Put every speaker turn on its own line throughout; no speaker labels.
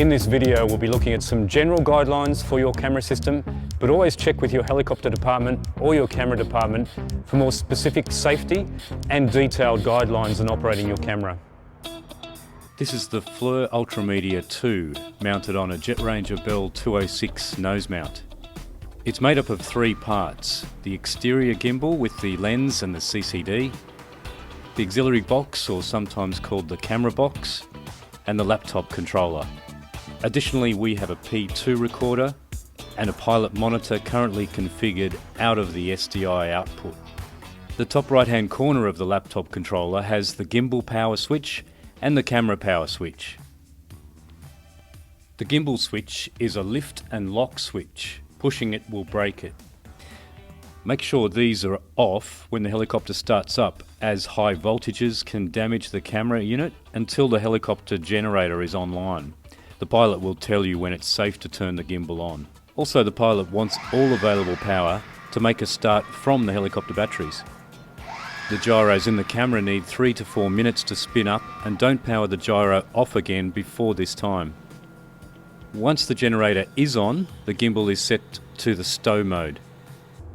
In this video, we'll be looking at some general guidelines for your camera system, but always check with your helicopter department or your camera department for more specific safety and detailed guidelines on operating your camera.
This is the FLIR Ultramedia 2, mounted on a Jet Ranger Bell 206 nose mount. It's made up of three parts: the exterior gimbal with the lens and the CCD, the auxiliary box, or sometimes called the camera box, and the laptop controller. Additionally, we have a P2 recorder and a pilot monitor currently configured out of the SDI output. The top right hand corner of the laptop controller has the gimbal power switch and the camera power switch. The gimbal switch is a lift and lock switch. Pushing it will break it. Make sure these are off when the helicopter starts up, as high voltages can damage the camera unit until the helicopter generator is online. The pilot will tell you when it's safe to turn the gimbal on. Also, the pilot wants all available power to make a start from the helicopter batteries. The gyros in the camera need 3 to 4 minutes to spin up, and don't power the gyro off again before this time. Once the generator is on, the gimbal is set to the stow mode.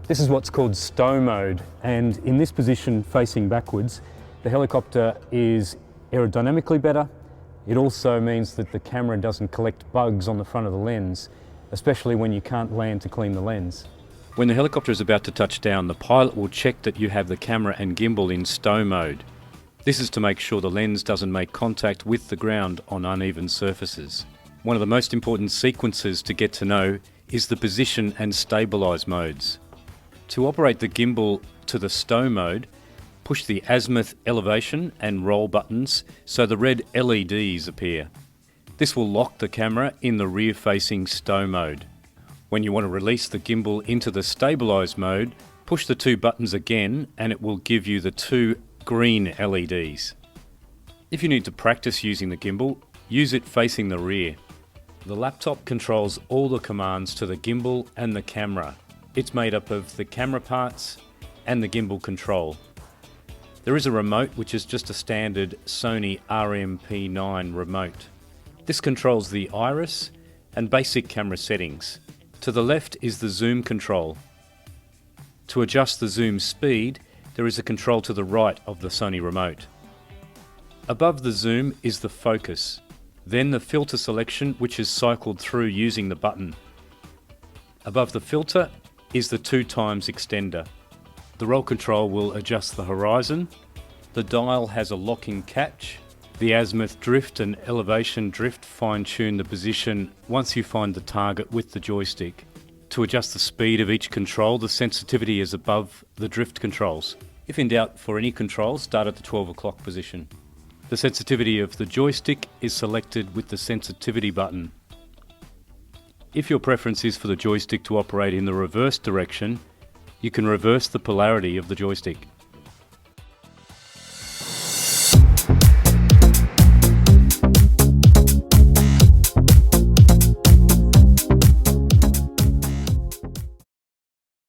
This is what's called stow mode, and in this position facing backwards, the helicopter is aerodynamically better. It also means that the camera doesn't collect bugs on the front of the lens, especially when you can't land to clean the lens.
When the helicopter is about to touch down, the pilot will check that you have the camera and gimbal in stow mode. This is to make sure the lens doesn't make contact with the ground on uneven surfaces. One of the most important sequences to get to know is the position and stabilize modes. To operate the gimbal to the stow mode, push the azimuth, elevation and roll buttons so the red LEDs appear. This will lock the camera in the rear-facing stow mode. When you want to release the gimbal into the stabilize mode, push the two buttons again and it will give you the two green LEDs. If you need to practice using the gimbal, use it facing the rear. The laptop controls all the commands to the gimbal and the camera. It's made up of the camera parts and the gimbal control. There is a remote, which is just a standard Sony RMP9 remote. This controls the iris and basic camera settings. To the left is the zoom control. To adjust the zoom speed, there is a control to the right of the Sony remote. Above the zoom is the focus, then the filter selection, which is cycled through using the button. Above the filter is the 2x extender. The roll control will adjust the horizon. The dial has a locking catch. The azimuth drift and elevation drift fine-tune the position once you find the target with the joystick. To adjust the speed of each control, the sensitivity is above the drift controls. If in doubt for any control, start at the 12 o'clock position. The sensitivity of the joystick is selected with the sensitivity button. If your preference is for the joystick to operate in the reverse direction, you can reverse the polarity of the joystick.